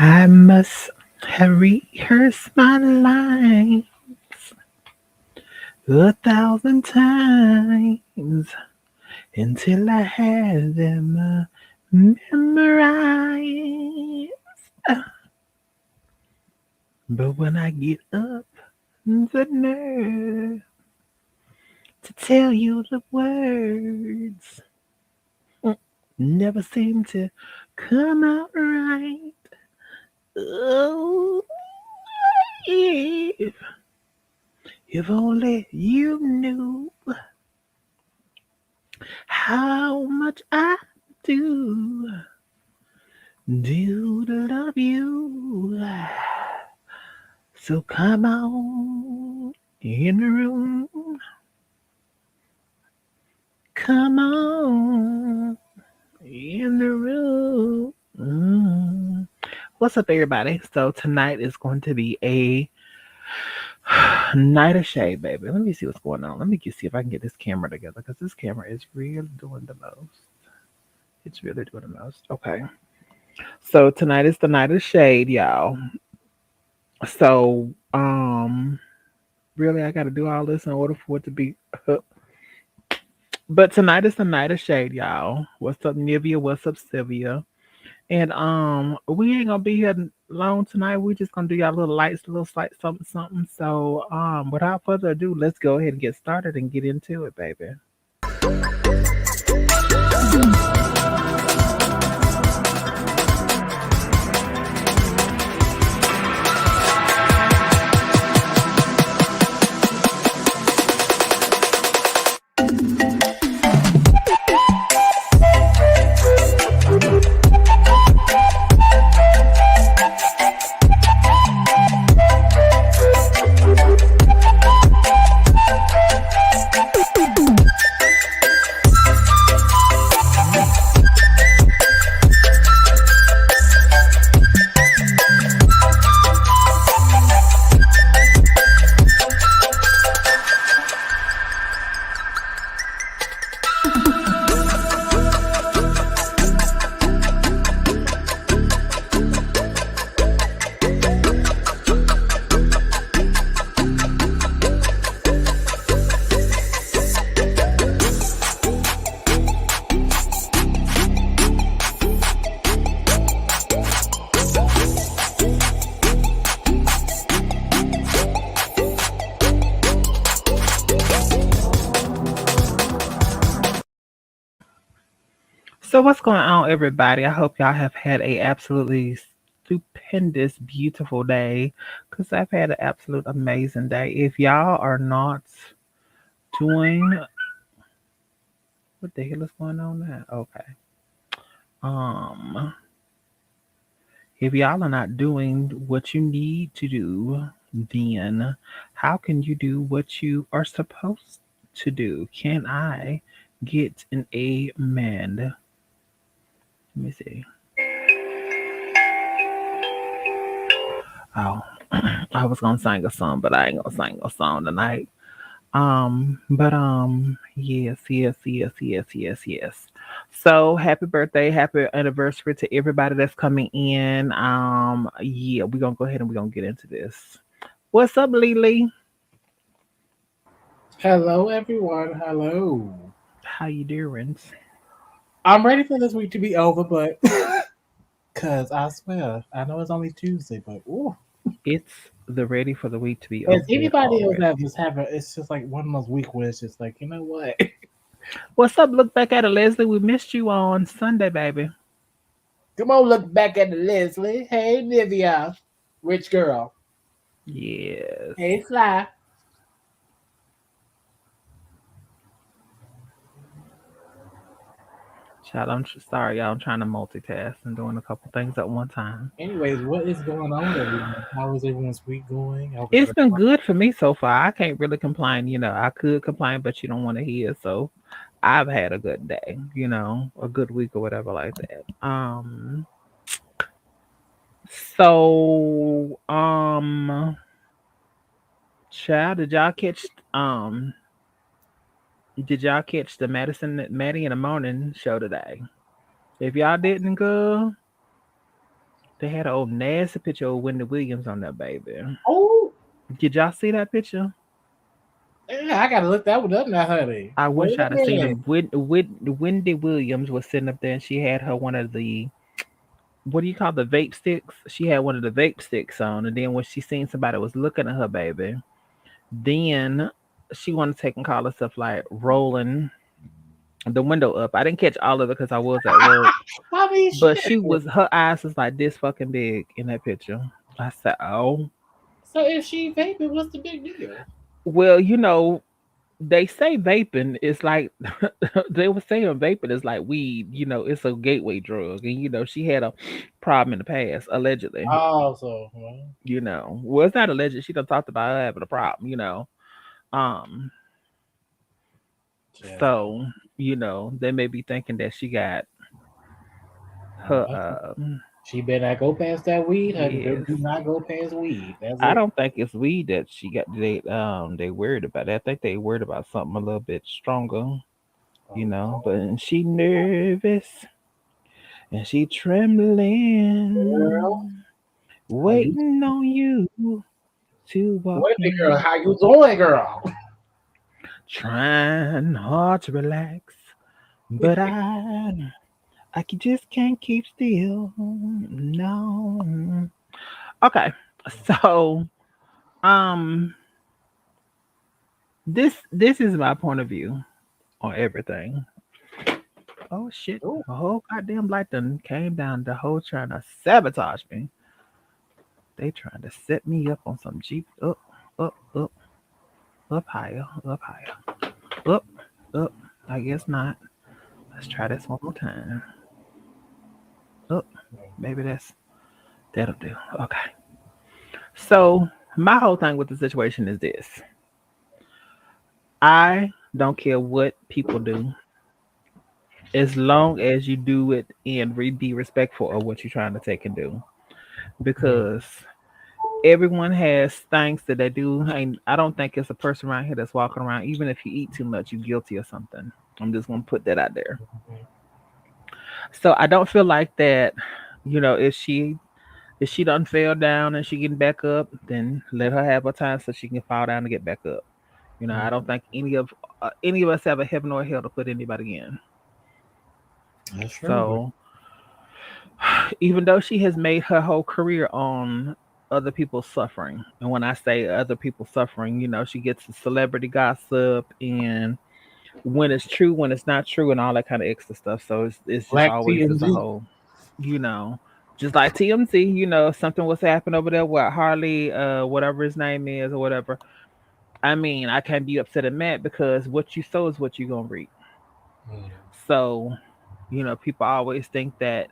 I must have rehearsed my lines 1,000 times until I had them memorized. But when I get up the nerve to tell you the words, never seem to come out right. Oh, if, if only you knew how much I do, do to love you. So come on in the room. Come on in the room. What's up, everybody? So tonight is going to be a night of shade, baby. Let me see what's going on. Let me see if I can get this camera together because this camera is really doing the most. It's really doing the most. Okay. So tonight is the night of shade, y'all. So, really, I got to do all this in order for it to be. But tonight is the night of shade, y'all. What's up, Nivea? What's up, Sylvia? And we ain't gonna be here long tonight. We just gonna do y'all little lights, little slight something, something. So, without further ado, let's go ahead and get started and get into it, baby. So what's going on, everybody? I hope y'all have had a absolutely stupendous, beautiful day. Cause I've had an absolute amazing day. If y'all are not doing what the hell is going on now? Okay. Um, if y'all are not doing what you need to do, then how can you do what you are supposed to do? Can I get an amen? Let me see. Oh, I was gonna sing a song, but I ain't gonna sing a song tonight. But yes, yes, yes, yes, yes, yes. So happy birthday, happy anniversary to everybody that's coming in. Yeah, we're gonna go ahead and we're gonna get into this. What's up, Lily? Hello, everyone. Hello. How you doing? I'm ready for this week to be over, but because I swear, I know it's only Tuesday, but ooh. It's the ready for the week to be As over with anybody else already. that just having, it's just like one of those week where it's just like, you know what? What's up? Look back at it, Leslie. We missed you on Sunday, baby. Come on, look back at the Leslie. Hey, Nivea. Rich girl. Yes. Hey, Fly. Child, sorry, y'all. I'm trying to multitask and doing a couple things at one time. Anyways, what is going on, everyone? How is everyone's week going? I hope It's everybody. been good for me so far. I can't really complain. I could complain, but you don't want to hear. So I've had a good day, a good week or whatever like that. So, child, did y'all catch the Madison Maddie in the morning show today? If y'all didn't go, They had an old nasty picture of Wendy Williams on that baby. Oh, Did y'all see that picture? yeah, I gotta look that one up now, honey. I Wait wish a I'd have seen minute. them. Wendy Williams was sitting up there, and she had her one of the, what do you call the vape sticks? She had one of the vape sticks on, and then when she seen somebody was looking at her baby, then she wanted to take and call herself like rolling the window up. I didn't catch all of it because I was at work, I mean, but shit. she was, her eyes was like this fucking big in that picture. I said, oh, So if she vaping, what's the big deal? well, they say vaping is like they were saying vaping is like weed, it's a gateway drug. And she had a problem in the past, allegedly. Oh, so well, Well, it's not alleged. She done talked about her having a problem. Um, yeah. so, they may be thinking that she got her She better not go past that weed, honey. Do yes. not go past weed. That's I it. don't think it's weed that she got they worried about. I think they worried about something a little bit stronger, Oh, but she nervous and she trembling, girl, how you? waiting on you to walk Wait a minute, girl. in, How you doing, girl? trying hard to relax, but I just can't keep still. No. Okay, so um, this is my point of view on everything. Oh shit! Ooh, The whole goddamn light done came down. The whole trying to sabotage me. They trying to set me up on some Jeep. Up, up, up, up higher, up higher, up, up. I guess not. Let's try this one more time. Up. Maybe that'll do. Okay. So my whole thing with the situation is this: I don't care what people do, as long as you do it and be respectful of what you're trying to take and do, mm, because everyone has things that they do. And I don't think it's a person around here that's walking around, even if you eat too much, you're guilty of something. I'm just gonna put that out there. mhm. So I don't feel like that, if she done fell down and she getting back up, then let her have her time so she can fall down and get back up. I don't think any of us have a heaven or hell to put anybody in. That's true. So even though she has made her whole career on other people's suffering, and when I say other people's suffering, she gets the celebrity gossip and when it's true, when it's not true, and all that kind of extra stuff. So it's just Black always as a TMZ. whole, you know, just like TMZ. Something was happening over there with Harley, whatever his name is or whatever. I mean, I can't be upset and mad because what you sow is what you're gonna reap. Mm, So, people always think that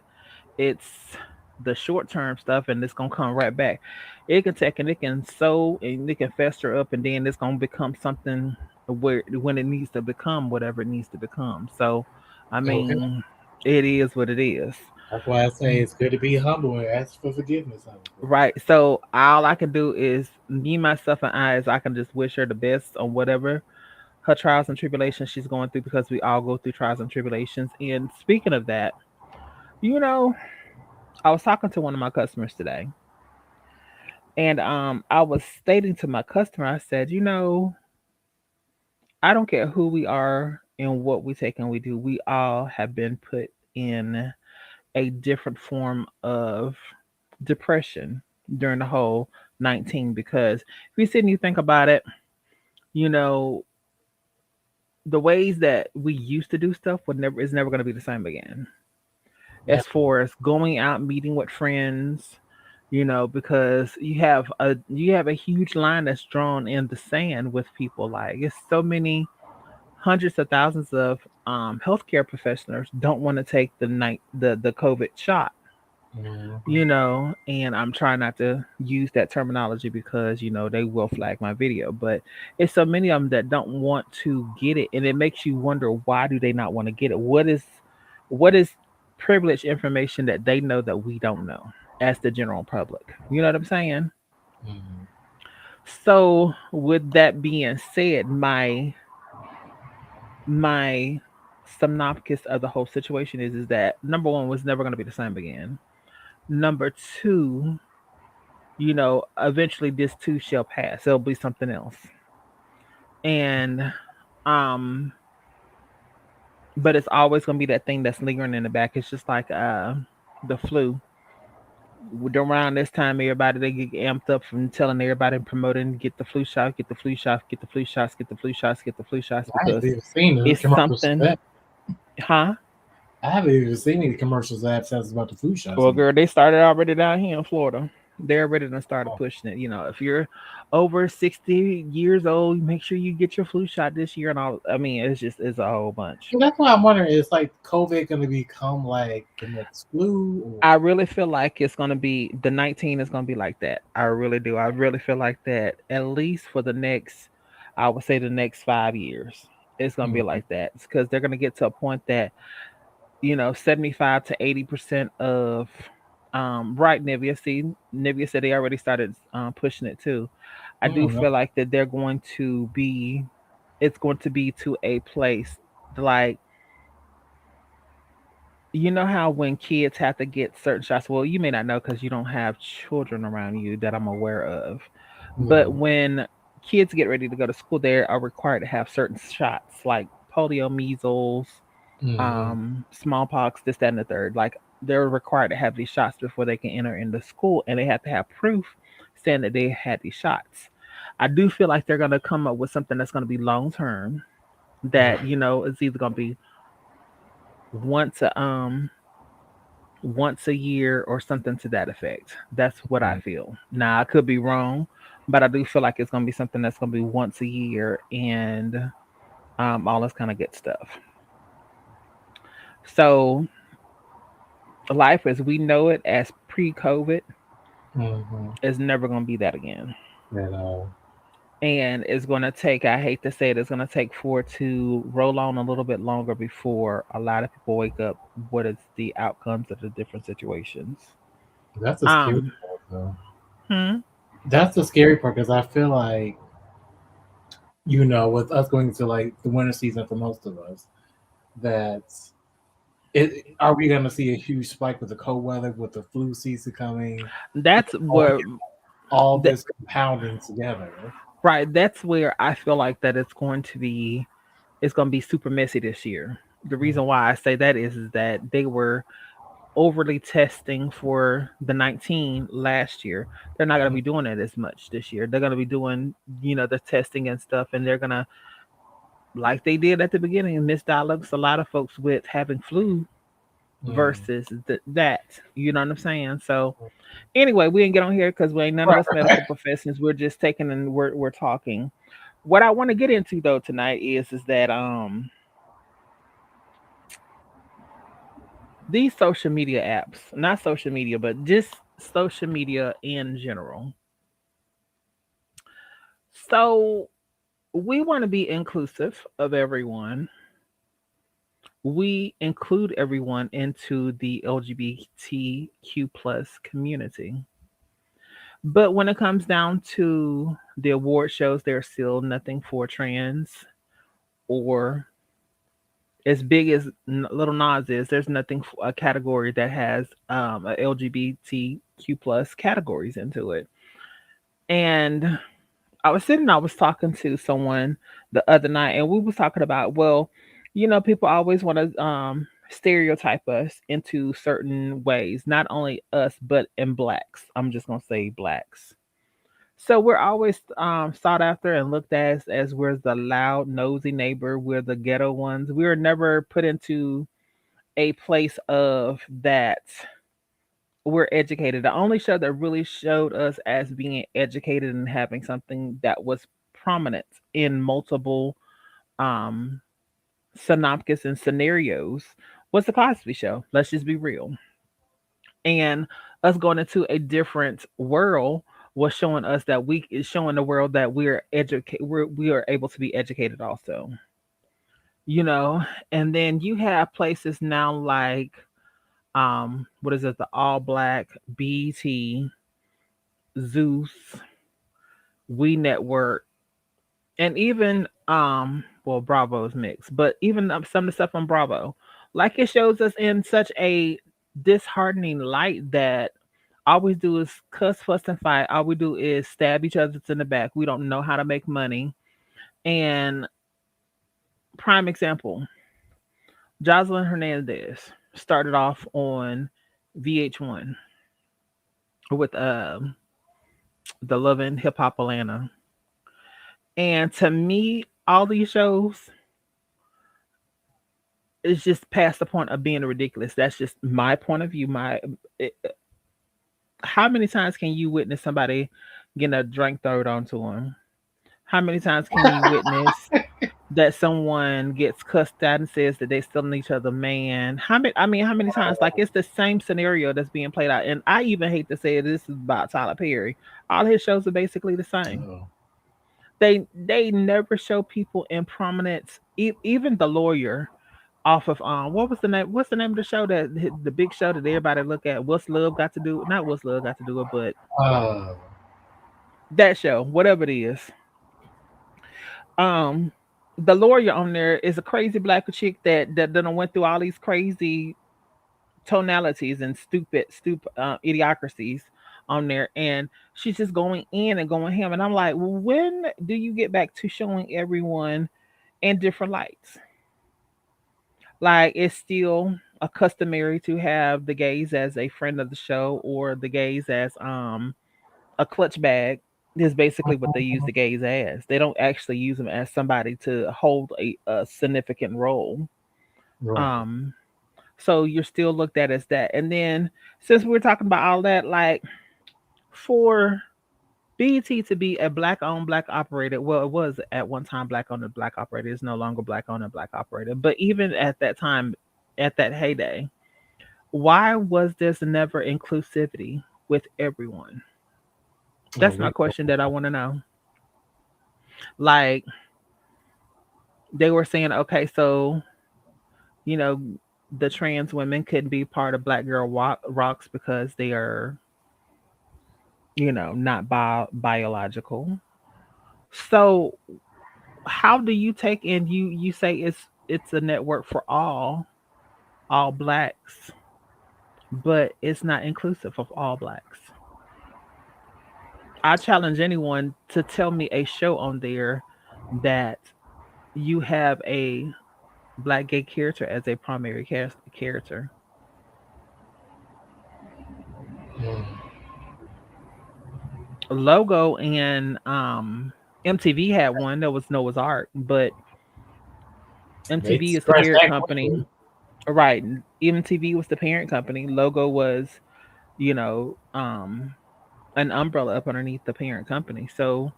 it's the short term stuff and it's gonna come right back. It can take and it can sow and it can fester up and then it's gonna become something where when it needs to become whatever it needs to become. So I okay. mean it is what it is. That's why I say it's good to be humble and ask for forgiveness, honey. Right. So all I can do is me, myself and I is I can just wish her the best on whatever her trials and tribulations she's going through because we all go through trials and tribulations. And speaking of that, you know, I was talking to one of my customers today. And I was stating to my customer, I said, I don't care who we are and what we take and we do. We all have been put in a different form of depression during the whole 19 because if you sit and you think about it, you know, the ways that we used to do stuff would never is never going to be the same again. As Never. far as going out meeting with friends, because you have a huge line that's drawn in the sand with people. Like it's so many hundreds of thousands of healthcare professionals don't want to take the COVID shot. Mhm. And I'm trying not to use that terminology because they will flag my video, but it's so many of them that don't want to get it, and it makes you wonder why do they not want to get it? What is privileged information that they know that we don't know as the general public? You know what I'm saying? Mhm. So with that being said, my synopsis of the whole situation is that number one was never going to be the same again. Number two, eventually this too shall pass. There'll be something else. And um but it's always gonna be that thing that's lingering in the back. It's just like the flu. Around this time, everybody they get amped up from telling everybody and promoting get the flu shot, get the flu shot, get the flu shots, get the flu shots, get the flu shots I haven't because even seen the it's commercials for something, that. huh? I haven't even seen any commercials that says about the flu shots Well, anymore. girl, they started already down here in Florida. They already done started Oh. pushing it. If you're over 60 years old, make sure you get your flu shot this year and all. I mean, it's a whole bunch. So that's why I'm wondering, is like COVID going to become like the next flu, or I really feel like it's gonna be the 19 is gonna be like that. I really do. I really feel like that at least for the next, I would say the next 5 years, it's gonna be mm, like that because they're gonna get to a point that 75 to 80% of right, Nivea. See, Nivea said they already started pushing it too. I do mm, feel like that they're going to be. It's going to be to a place like how when kids have to get certain shots, well, you may not know because you don't have children around you that I'm aware of. But yeah, when kids get ready to go to school, they are required to have certain shots like polio, measles, mm, smallpox, this, that, and the third. Like they're required to have these shots before they can enter into school, and they have to have proof saying that they had these shots. I do feel like they're gonna come up with something that's gonna be long term. That mm, it's either gonna be once a once a year or something to that effect. That's what I mm. feel. Now I could be wrong, but I do feel like it's gonna be something that's gonna be once a year and all this kind of good stuff. So life as we know it as pre-COVID Mm-hmm. is never gonna be that again. That And it's gonna take, I hate to say it, it's gonna take for it to roll on a little bit longer before a lot of people wake up what is the outcomes of the different situations. that's the scary Um part, though. hmm, That's the scary part because I feel like with us going into like the winter season for most of us, that it are we going to see a huge spike with the cold weather, with the flu season coming, that's all, where all that this compounding together? right, that's where I feel like that it's going to be super messy this year. The Mm, reason why I say that is that they were overly testing for the 19 last year. They're not going to mm, be doing it as much this year. They're going to be doing, the testing and stuff, and they're going to, like they did at the beginning, misdiagnose a lot of folks with having flu mm. versus that. You know what I'm saying? So, anyway, we didn't get on here because we ain't none of Right, us right. medical professionals. We're just taking and we're talking. What I want to get into though tonight is that these social media apps, not social media, but just social media in general. So we want to be inclusive of everyone. We include everyone into the LGBTQ plus community. But when it comes down to the award shows, there's still nothing for trans or as big as Little Nas is. There's nothing a category that has a LGBTQ plus categories into it. And I was talking to someone the other night, and we was talking about, well, people always want to stereotype us into certain ways, not only us, but in blacks. I'm just gonna say blacks. So we're always sought after and looked at as we're the loud, nosy neighbor. We're the ghetto ones. We were never put into a place of that we're educated. The only show that really showed us as being educated and having something that was prominent in multiple um synopsis and scenarios was the Cosby Show. Let's just be real. And us going into a different world was showing us that we is showing the world that we're educated. We are able to be educated also. You know, and then you have places now like what is it, the All Black, BT, Zeus, We Network, and even well, Bravo's mixed, but even some of the stuff on Bravo, like it shows us in such a disheartening light that All we do is cuss, fuss, and fight. All we do is stab each other in the back. We don't know how to make money. And prime example, Jocelyn Hernandez started off on VH1 with the Love and Hip Hop Atlanta. And to me, all these shows is just past the point of being ridiculous. That's just my point of view. It, how many times can you witness somebody getting a drink thrown onto them? How many times can you witness that someone gets cussed out and says that they still each other man? How many? I mean, how many times? Like it's the same scenario that's being played out. And I even hate to say it, this is about Tyler Perry. All his shows are basically the same. Oh, They never show people in prominence. Even the lawyer off of what was the name? What's the name of the show that the big show that everybody look at? What's love got to do? Not what's love got to do it, but uh, that show, whatever it is. Um, the lawyer on there is a crazy black chick that done went through all these crazy tonalities and stupid idiocracies on there, and she's just going in and going ham. And I'm like, when do you get back to showing everyone in different lights? Like it's still a customary to have the gays as a friend of the show or the gays as a clutch bag is basically what they use the gays as. They don't actually use them as somebody to hold a significant role. right. Um so you're still looked at as that. And then since we're talking about all that, like for BET to be a black owned, black operated, well, it was at one time black owned and black operated. It's no longer black owned and black operated. But even at that time, at that heyday, why was there never inclusivity with everyone? Oh, That's my we question that I want to know. Like they were saying, okay, so you know, the trans women couldn't be part of Black Girl Rocks because they are, not biological. So how do you take in you say it's a network for all blacks, but it's not inclusive of all blacks? I challenge anyone to tell me a show on there that you have a black gay character as a primary character. mm, Logo and MTV had one that was Noah's Ark, but they MTV is the scratched parent that company. quickly. Right. MTV was the parent company. Logo was, you know, um an umbrella up underneath the parent company. So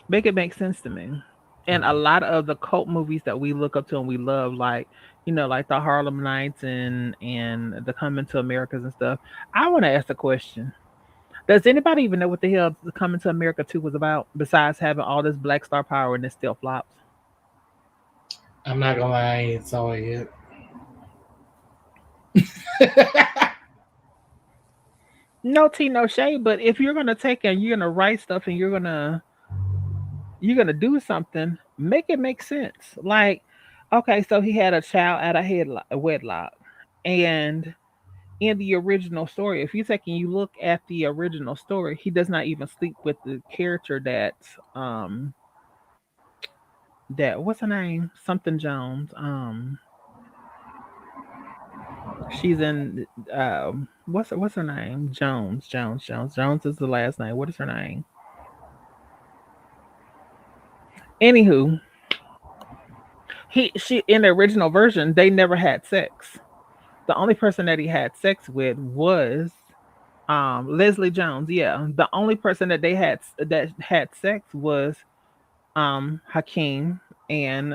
make it make sense to me. And a Right. lot of the cult movies that we look up to and we love, like, like the Harlem Nights and the Coming to Americas and stuff. I want to ask a question. Does anybody even know what the hell the Coming to America 2 was about besides having all this black star power and it still flops? I'm not gonna lie, I ain't saw it yet. No tea, no shade, but if you're gonna take and you're gonna write stuff and you're gonna do something, make it make sense. Like, okay, so he had a child at a wedlock, and in the original story, if you take and you look at the original story, he does not even sleep with the character um that what's her name? Something Jones. She's in what's her name? Jones is the last name. What is her name? Anywho, she in the original version, they never had sex. The only person that he had sex with was Leslie Jones. Yeah, the only person that had sex was Hakeem and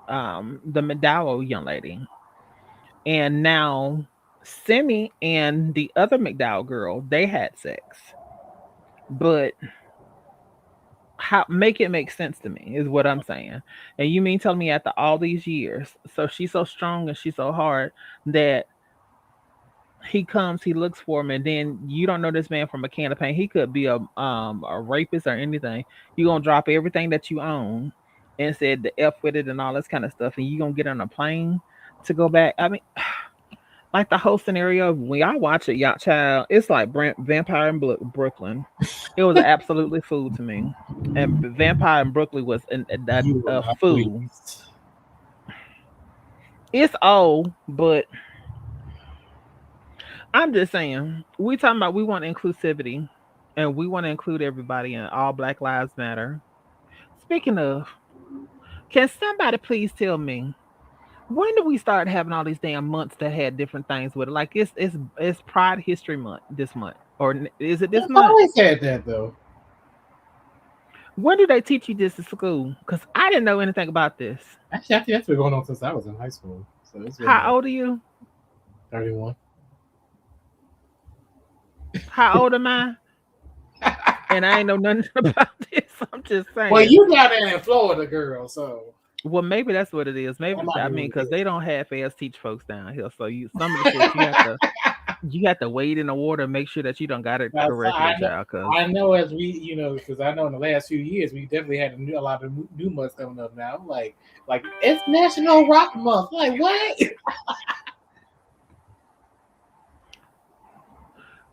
the McDowell young lady. And now Simi and the other McDowell girl, they had sex. But how make it make sense to me is what I'm saying. And you mean tell me after all these years, so she's so strong and she's so hard that he comes, he looks for him, and then you don't know this man from a can of paint. He could be a rapist or anything. You gonna drop everything that you own and said the F with it and all this kind of stuff, and you gonna get on a plane to go back. I mean, Like the whole scenario when y'all watch it, y'all child, it's like Vampire in Brooklyn. It was absolutely food to me, and Vampire in Brooklyn was You were a not fool. pleased. It's old, but I'm just saying we talking about we want inclusivity, and we want to include everybody, and all Black Lives Matter. Speaking of, can somebody please tell me when do we start having all these damn months that had different things with it? Like it's Pride History Month this month, or is it this It's month? always had that though. When do they teach you this in school? Because I didn't know anything about this. Actually, I think that's been going on since I was in high school. So it's been How like old are you? 31. How old am I? And I ain't know nothing about this. I'm just Well, saying. you got that in Florida, girl. So Well, maybe that's what it is. Maybe that might I be what mean, it because is. they don't have ass teach folks down here. So you some of the shit you have to wade in the water and make sure that you don't got it Now, so correctly, child. Cause I know as we, because I know in the last few years we definitely had a lot of new months coming up now. Like it's National Rock Month. Like what?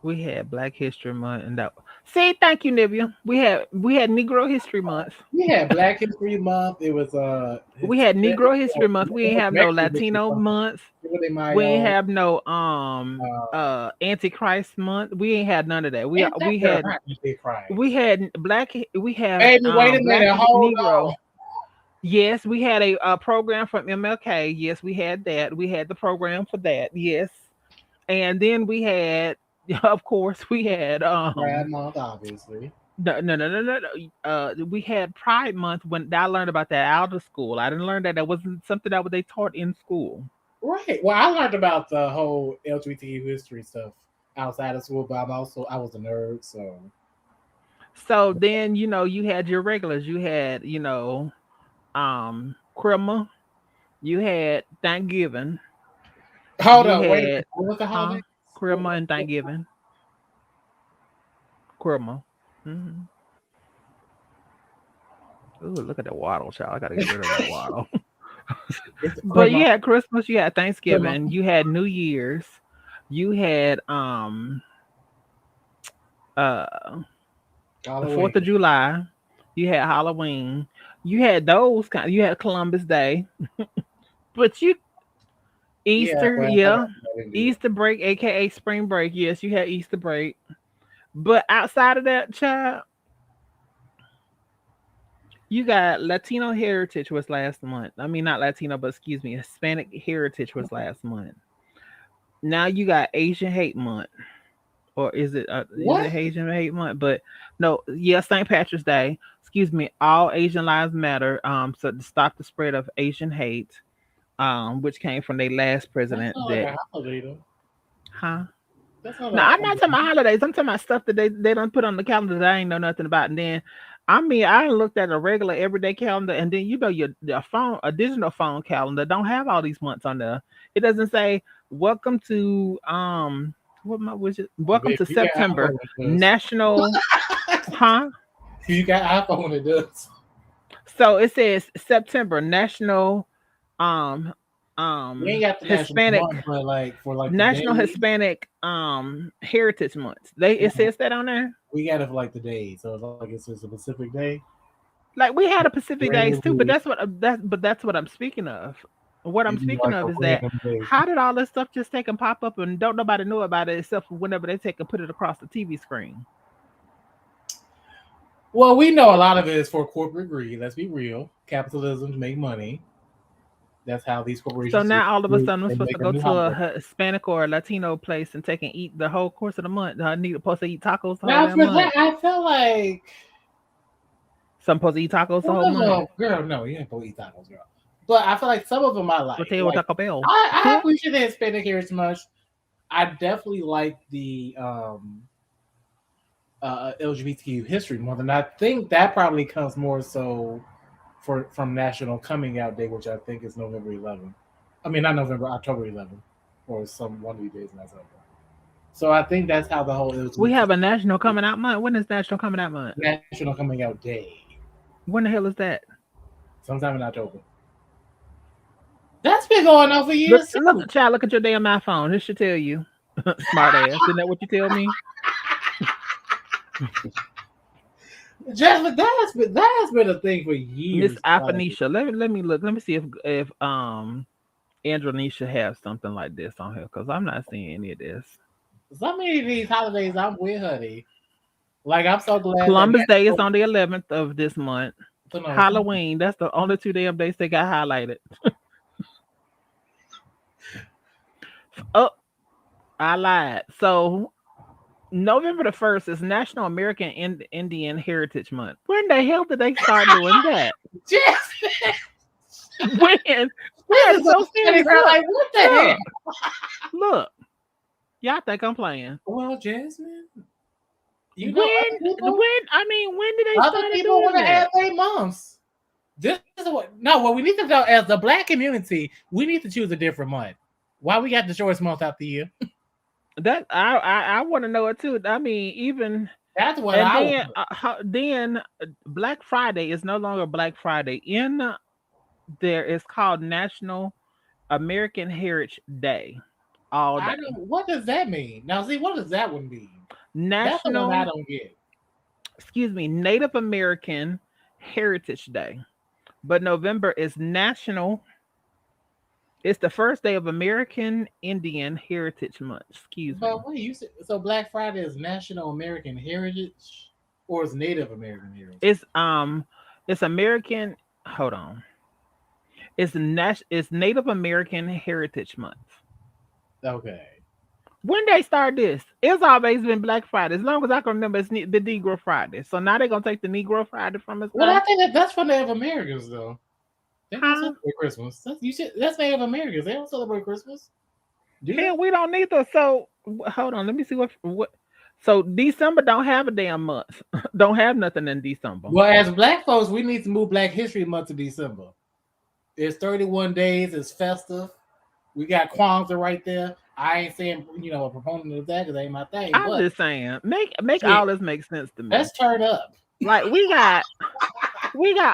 we had Black History Month and that. See, thank you, Nivea. We had Negro History Month. We had Black History Month. It was We had Negro History Month. We ain't have no Mexican History Latino Month. month. Cinco de We ain't Mayo. have no Uh, Antichrist month. We ain't had none of that. We and that we girl had not big crying. we had black we have Baby, wait a black minute. Hold on. Negro. Yes, we had a program from MLK. Yes, we had that. We had the program for that. Yes. And then we had of course we had Pride Month, obviously. no. We had Pride Month when I learned about that out of school. I didn't learn that. That wasn't something that they taught in school. Right. Well, I learned about the whole LGBT history stuff outside of school, but I was a nerd, so So then, you had your regulars. You had, Christmas. You had Thanksgiving. hold You on, wait a minute. had, What was the huh? holiday? Christmas and Thanksgiving. Christmas. Hmm. Ooh, look at that waddle, child. I gotta get rid of that waddle. It's But you Christmas, had Christmas, you had Christmas, Thanksgiving, you had New Year's, you had uh the Halloween. 4th of July, you had Halloween, you had those kind. You had Columbus Day, but Yeah, Easter, well, yeah, I didn't do that. Easter break, aka spring break. Yes, you had Easter break. But outside of that, child, you got Latino Heritage was last month. I mean, not Latino, but excuse me, Hispanic Heritage was last month. Now you got Asian Hate Month, or is What? it Asian Hate Month? But no, yeah, St. Patrick's Day. Excuse me, all Asian lives matter. So to stop the spread of Asian hate, which came from their last That's president. not like That, a holiday though. huh? That's not No, a I'm not talking holiday. about holidays. I'm talking about stuff that they don't put on the calendar that I ain't know nothing about. And then, I mean, I looked at a regular everyday calendar, and then a digital phone calendar don't have all these months on there. It doesn't say welcome to what my was it? Welcome If to you got September iPhone, it does. National, huh? If you got iPhone, it does. So it says September National um We ain't got the national Hispanic month, but like for like the National days, Hispanic Heritage Month. It says that on there. we got it for like the days. So it's like it's just a specific day. Like we had a Pacific Days too, but Randomly, that's what I'm speaking of. What I'm it'd be speaking like a of is that random day. how did all this stuff just take and pop up and don't nobody know about it except for whenever they take and put it across the TV screen? Well, we know a lot of it is for corporate greed. Let's be real. Capitalism to make money. That's how these So corporations now all of a do. sudden I'm They supposed to make a go new to holiday. a Hispanic or a Latino place and take and eat the whole course of the month. I need supposed to eat tacos the whole Now damn for month. that, I feel like So I'm supposed to eat tacos the some whole of month. them, girl, no, you ain't supposed to eat tacos, girl. But I feel like some of them I like. Potato Like Taco Bell. I appreciate the Hispanic heritage much. I definitely like the LGBTQ history more than I think that probably comes more so from National Coming Out Day, which I think is November 11th. I mean, not November, October 11th, or some one of these days in October. So I think that's how the whole We LGBT have a national coming out month. When is National Coming Out month? National Coming Out Day, When the hell is that? sometime in October. That's been going on for Look, years too. look, child, look at your damn iPhone. This should tell you. Smart ass. Isn't that what you tell me? Jasmine, that has been a thing for Miss years. Like, Afanisha. Let me look. Let me see if Andronisha has something like this on her because I'm not seeing any of this. so many of these holidays, I'm with honey. Like, I'm so glad that Columbus Day is National. on the 11th of this month. So no, it's not. Halloween, that's the only two damn days they got highlighted. Oh, I lied. So November the 1st is National American Indian Heritage Month. When the hell did they start doing that? Jasmine, When? this That's is so so funny, serious. girl. Look, Like, what the hell? look, look. Y'all think I'm playing. Well, Jasmine, When, I mean, when did they other started people want doing to have that? their months. This is what no. What we need to do as the black community, we need to choose a different month. Why we got the shortest month out the year? That I want to know it too. I mean, even That's what and I then want. Black Friday is no longer Black Friday. There is called National American Heritage Day all I day. don't. What does that mean? Now, see, what does that one mean? That's the one I National, don't get. Native American Heritage Day. But November is National, it's the first day of American Indian Heritage Month. Excuse me. But wait, you said so? Black Friday is National American Heritage, or is Native American Heritage? It's it's American, hold on. It's Native American Heritage Month. Okay. When they start this, it's always been Black Friday. As long as I can remember, it's the Negro Friday. So now they're gonna take the Negro Friday from us Well, I now, think that's for Native Americans, though. They don't huh? celebrate Christmas. That's Native Americans. They don't celebrate Christmas, do they? Hell, we don't need those. So hold on, let me see what. So December don't have a damn month. Don't have nothing in December. Well, as Black folks, we need to move Black History Month to December. It's 31 days. It's festive. We got Kwanzaa right there. I ain't saying a proponent of that because ain't my thing, I'm but just saying, make shit, all this make sense to me. let's turn up. Like we got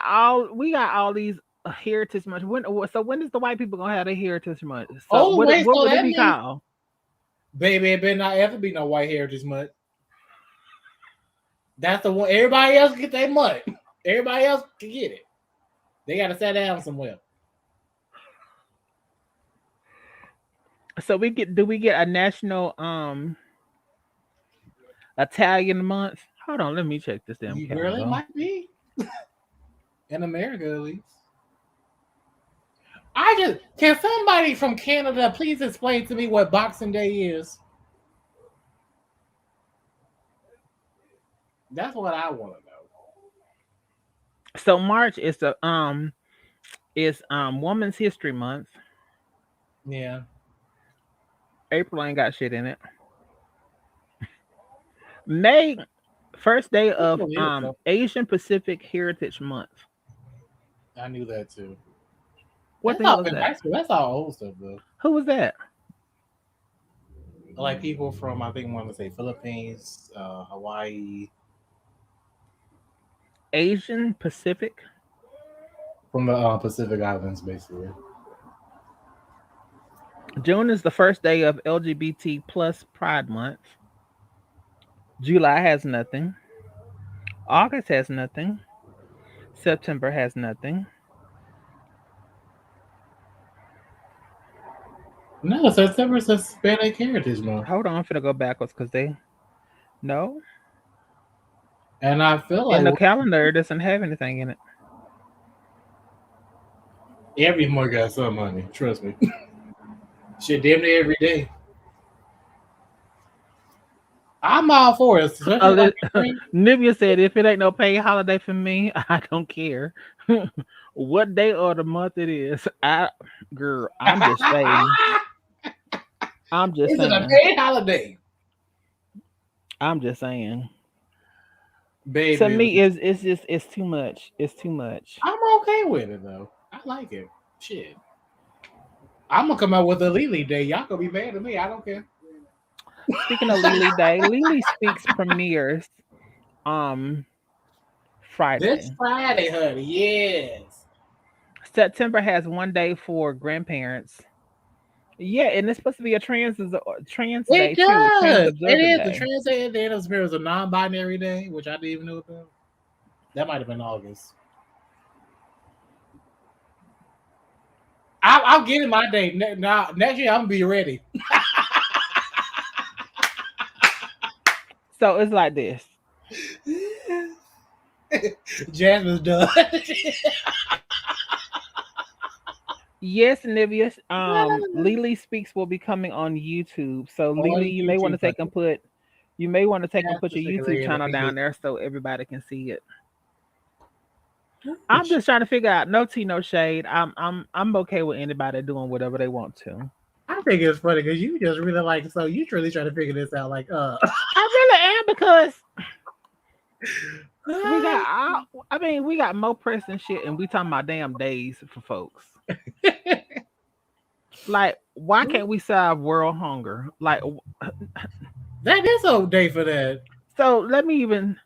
all these heritage months. When is the white people gonna have their heritage month? So Oh what wait, what so would it that be means called? baby, it better not ever be no White Heritage Month. That's the one. Everybody else get their month. Everybody else can get it. They got to sit down somewhere. So do we get a national Italian month? Hold on, let me check this damn You girl, it calendar. might be in America at least. I just can somebody from Canada please explain to me what Boxing Day is? That's what I want to know. So March is Women's History Month. Yeah, April ain't got shit in it. May, first day of April is though. Asian Pacific Heritage Month. I knew that too. What That's the hell all is been that? high school. That's all old stuff though. Who was that? Like people from I think I want to say Philippines, Hawaii, Asian Pacific. from the Pacific Islands, basically. June is the first day of LGBT plus Pride Month. July has nothing. August has nothing. September has nothing. No, September is Hispanic Heritage Month, Hold on, I'm gonna go backwards because they no. and I feel In like the calendar it doesn't have anything in it. every month got some money. Trust me. Shit, damn near every day. I'm all for it, especially like spring. Nivea said, "If it ain't no paid holiday for me, I don't care what day or the month it is." Girl, I'm just saying. I'm just Is it a saying. paid holiday, I'm just saying. To baby? me, it's just it's too much. It's too much. I'm okay with it though. I like it. Shit, I'm gonna come out with a Lily Day. Y'all gonna be mad at me. I don't care. Speaking of Lily Day, Lily Speaks premieres um This Friday, Friday, honey. Yes. September has one day for grandparents. Yeah, and it's supposed to be a trans day It too, trans does. It observant is the day. Trans Day. Then it was a non-binary day, which I didn't even know about. That might have been August. I'm getting my day now. Next year, I'm gonna be ready. So it's like this. Jasmine's done. Yes, Nivea. Lily Speaks will be coming on YouTube. So On Lily, you may want YouTube, to take and put Jasmine's your taking YouTube ready. Let channel me get. down there so everybody can see it. I'm just trying to figure out no tea, no shade. I'm okay with anybody doing whatever they want to. I think it's funny because you just really like. So you really trying to figure this out, like, I really am because we got I mean, we got more pressing shit and we talking about damn days for folks. Like, why can't we solve world hunger? Like, that is a day for that. so let me even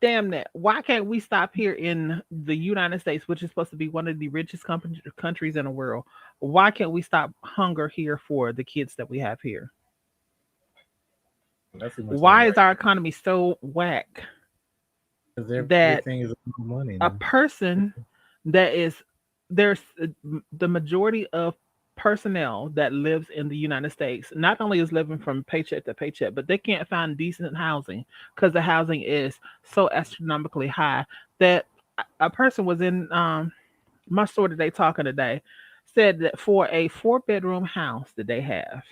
damn that. Why can't we stop here in the United States, which is supposed to be one of the richest countries in the world? Why can't we stop hunger here for the kids that we have here? That's too much money, Why right? is our economy so whack Because that everything is money a now. person that is there's the majority of personnel that lives in the United States not only is living from paycheck to paycheck, but they can't find decent housing because the housing is so astronomically high that a person was in my store today talking today said that for a 4 bedroom house that they have,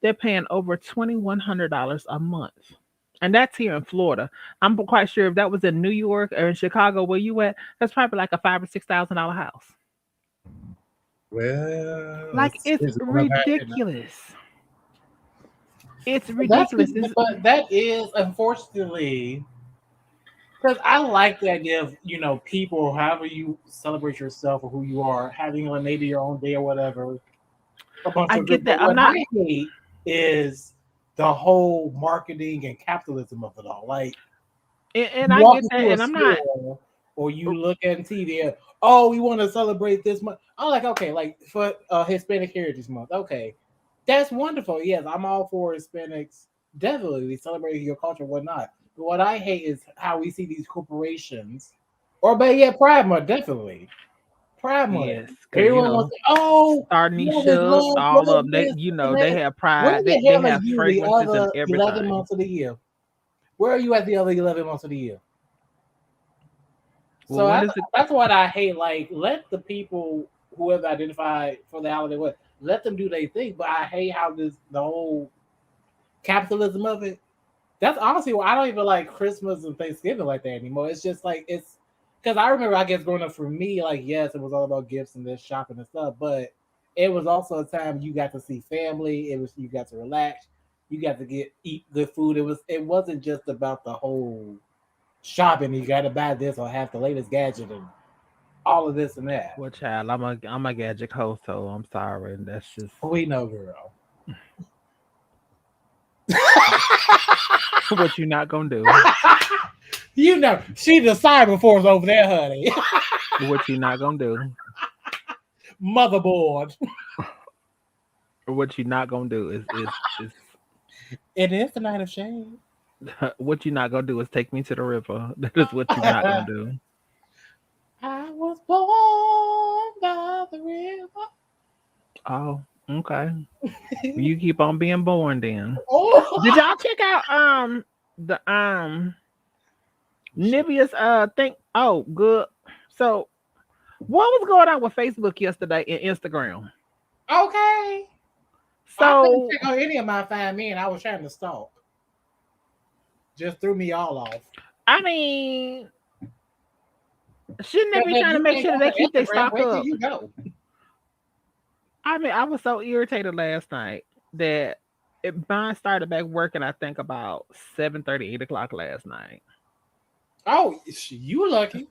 they're paying over $2,100 a month. And that's here in Florida. I'm quite sure if that was in New York or in Chicago where you at, that's probably like a $5,000 or $6,000 house. Well, Like it's it's going up higher now. ridiculous. It's ridiculous. It's, But that is unfortunately because I like the idea of people, however you celebrate yourself or who you are, having maybe your own day or whatever, a bunch I of group. get that. But I'm what not. I hate is the whole marketing and capitalism of it all. Like And you I walk get that. into a And I'm not. store or you look at TV. Oh, we want to celebrate this month. I'm like, okay, like for Hispanic Heritage Month. Okay, that's wonderful. Yes, I'm all for Hispanics. Definitely celebrating your culture, whatnot. But what I hate is how we see these corporations, or but yeah, Pride Month, definitely Pride Month. Yes, because Everyone wants to, oh, love is Starnisha, love, all love of them, they this, and they that. have Where pride. the They hell are have you the fragrances and other 11 everything. months of the year? Where are you at the other 11 months of the year? Well, So when does it? that's what I hate. Like, let the people whoever identify for the holiday, what let them do their thing. But I hate how the whole capitalism of it. That's honestly why I don't even like Christmas and Thanksgiving like that anymore. It's just like it's because I remember I guess growing up for me, like yes, it was all about gifts and this shopping and stuff, but it was also a time you got to see family. It was you got to relax, you got to eat good food. It wasn't just about the whole shopping. You got to buy this or have the latest gadget and all of this and that. Well, child, I'm a gadget host, so I'm sorry. That's just We know, girl. what you're not gonna do. She's a cyber force over there, honey. What you're not gonna do. Motherboard. What you're not gonna do is It is the night of shame. what you're not gonna do is take me to the river. That is what you're not gonna do. I was born by the river. Oh, okay. You keep on being born then. Oh. Did y'all check out the Nivea's thing? Oh, good. So what was going on with Facebook yesterday and Instagram? Okay. I couldn't So check on any of my fine men. I was trying to stalk. Just threw me all off. I mean, shouldn't they be If trying to you make can't sure go that they to keep their Instagram, stock wait till up? you go. I mean, I was so irritated last night that mine started back working. I think about 7:30, 8 o'clock last night. Oh, you lucky.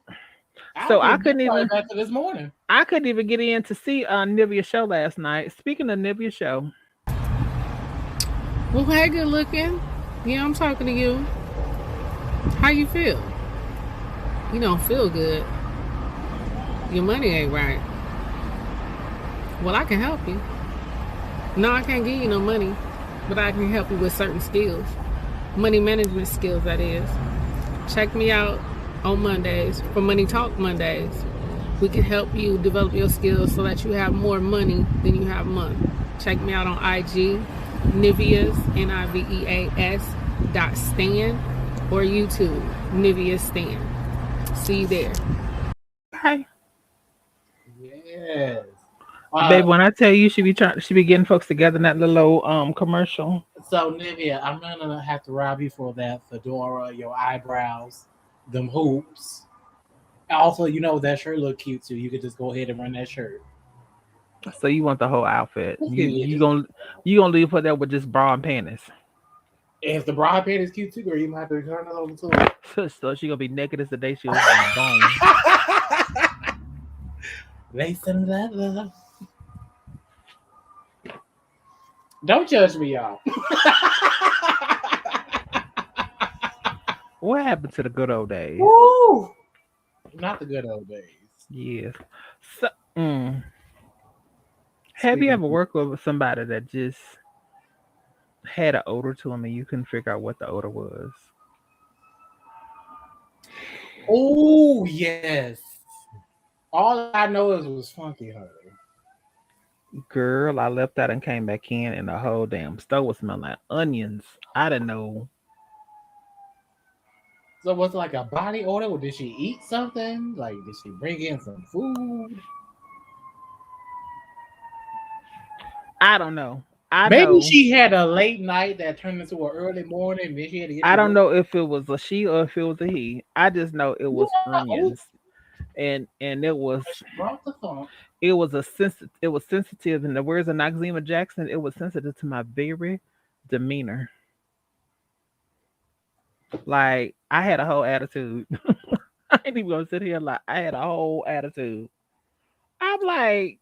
So I I didn't couldn't even back to this morning. I couldn't even get in to see Nivea's show last night. Speaking of Nivea's show, well, hey, good looking. Yeah, I'm talking to you. How you feel? You don't feel good. Your money ain't right. Well, I can help you. No, I can't give you no money, but I can help you with certain skills. Money management skills, that is. Check me out on Mondays for Money Talk Mondays. We can help you develop your skills so that you have more money than you have month. Check me out on IG, Niveas, Niveas .stan, or YouTube, Nivea Stan. See you there. Hey, Yes. baby, Uh, when I tell you, she be getting folks together in that little old commercial. so Nivea, I'm gonna have to rob you for that fedora, your eyebrows, them hoops. Also, that shirt look cute too. You could just go ahead and run that shirt. So you want the whole outfit? Just You give me you just gonna you gonna leave her there with just bra and panties? if the broad pant is cute too, girl, you might have to turn it over to her. So she gonna be naked as the day she was born. Lace and leather. Don't judge me, y'all. What happened to the good old days? Woo! Not the good old days. Yes. So, have you Speaking ever of, worked with somebody that just had an odor to them and you couldn't figure out what the odor was? oh yes. All I know is it was funky, honey. Girl, I left out and came back in, and the whole damn stove was smelling like onions. I didn't know. So was it like a body odor? Or did she eat something? Like did she bring in some food? I don't know. I Maybe know. she had a late night that turned into an early morning. Then she had to get I to don't work. know if it was a she or if it was a he. I just know it was Yeah. Oh, onions, and it was she brought the funk. it was sensitive. In the words of Noxzema Jackson, it was sensitive to my very demeanor. Like I had a whole attitude. I ain't even gonna sit here like I had a whole attitude. I'm like,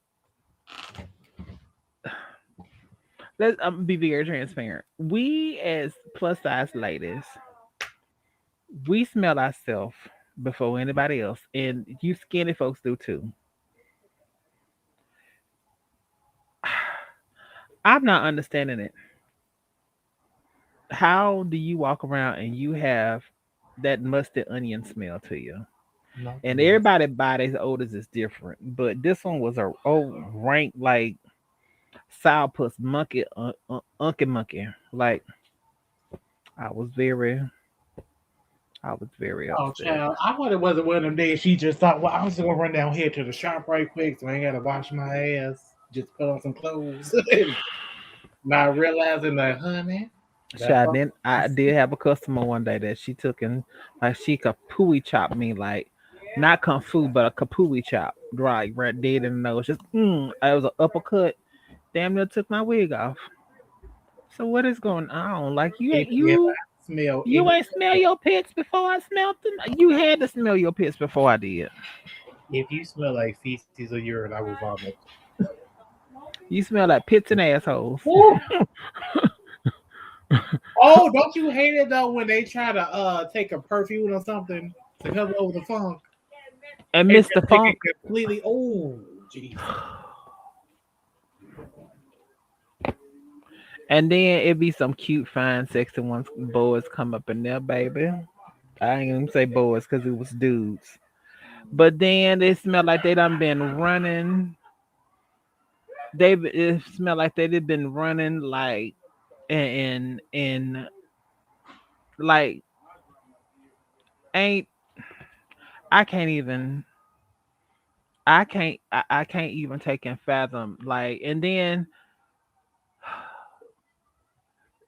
let's be very transparent. We as plus size ladies, we smell ourselves before anybody else, and you skinny folks do too. I'm not understanding it. How do you walk around and you have that mustard onion smell to you? Not the And most. everybody body's odors is different, but this one was a rank like sourpuss monkey, unky monkey. Like I was very, I was very Oh, upset. child. I thought it wasn't one of them days she just thought, well, I'm just going to run down here to the shop right quick so I ain't got to wash my ass. Just put on some clothes. Not realizing that, honey, that Child, fuck. then I did have a customer one day that she took and like she kapooey chopped me like not kung fu but a kapooey chop right dead in the nose. Just it was an uppercut. Damn near took my wig off. So what is going on? Like If I smell you any, ain't smell your pits before I smelled them. You had to smell your pits before I did. if you smell like feces or urine, I will vomit. You smell like pits and assholes. Woo! Oh, don't you hate it though when they try to take a perfume or something to cover over the funk And and Mr. just make it Funk. completely? Oh, jeez. And then it be some cute, fine, sexy ones boys come up in there, baby. I ain't gonna say boys because it was dudes. But then they smell like they done been running. It smell like they done been running like and like ain't I can't even I can't even take and fathom like and then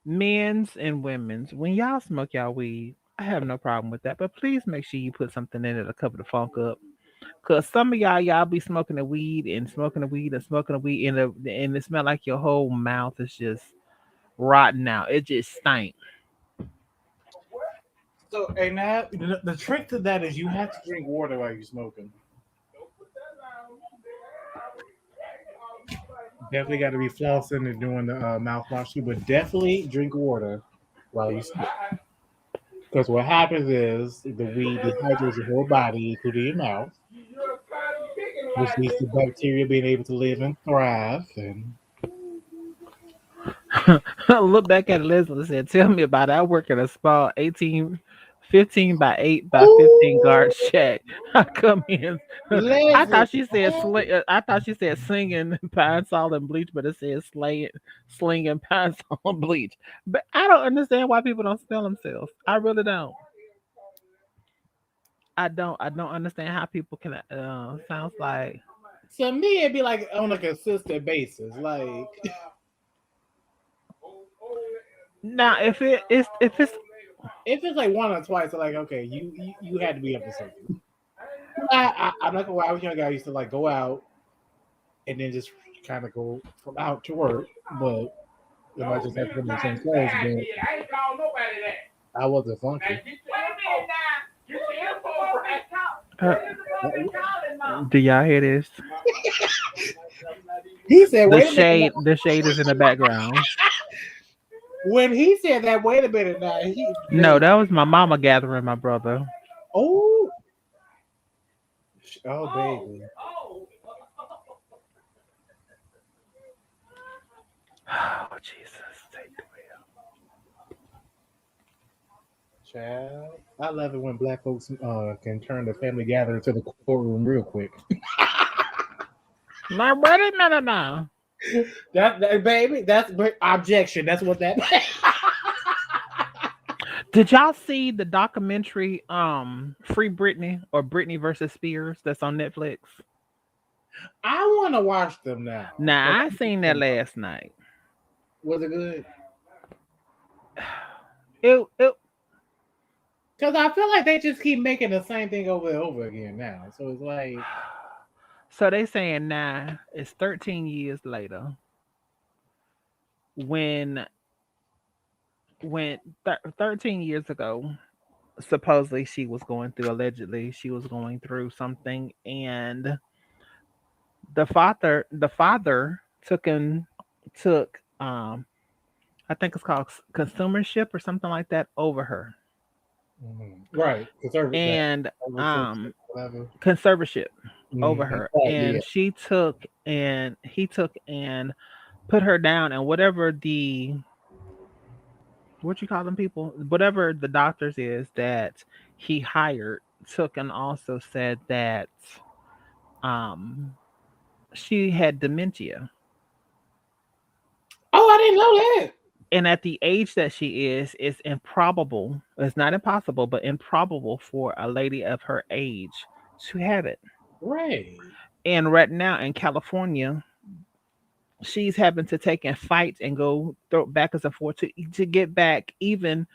men's and women's when y'all smoke y'all weed, I have no problem with that. But please make sure you put something in it to cover the funk up. Cause some of y'all be smoking the weed and smoking the weed and smoking the weed and it smell like your whole mouth is just rotten out. It just stank. So, and that the trick to that is you have to drink water while you're smoking. Definitely got to be flossing and doing the mouthwash too, but definitely drink water while you smoke. Because what happens is the weed dehydrates your whole body, including your mouth. which leads to bacteria being able to live and thrive. And I look back at Leslie and said, "Tell me about it. I work at a small 15 by 8 by 15 guard oh, shack. I come in. I Leslie, thought she said I thought she said singing pine sol and bleach, but it says slaying, slinging pine sol and bleach. But I don't understand why people don't smell themselves. I really don't. I don't understand how people can. Sounds like to me, it'd be like on a consistent basis. Like now if it's if it's like one or twice, like okay, you had to be up to something. I'm not gonna lie. I was a young guy. I used to like go out and then just kind of go from out to work, but I just had to put in the same clothes. But I wasn't funky. uh, do y'all hear this? He said, "Wait a minute." The shade is in the background. When he said that, wait a minute now. No, that was my mama gathering my brother. Oh, oh, baby, Oh Jesus, take the child. I love it when black folks can turn the family gathering to the courtroom real quick. wheel. No, wait a minute now. That baby, that's objection. That's what that. Did y'all see the documentary Free Britney or Britney versus Spears that's on Netflix? I want to watch them now. Now I seen that last night. Was it good? It Because I feel like they just keep making the same thing over and over again now. So it's like, so they saying now it's 13 years later when 13 years ago supposedly she was going through allegedly she was going through something and the father took I think it's called consumership or something like that over her right, conservative, and whatever. conservatorship over her Exactly. Yeah. and he took and put her down and whatever the what you call them people whatever the doctors is that he hired took and also said that um she had dementia. Oh, I didn't know that. And at the age that she is, it's improbable. It's not impossible, but improbable for a lady of her age to have it. Right. And right now in California, she's having to take and fight and go throw backwards and forth to get back even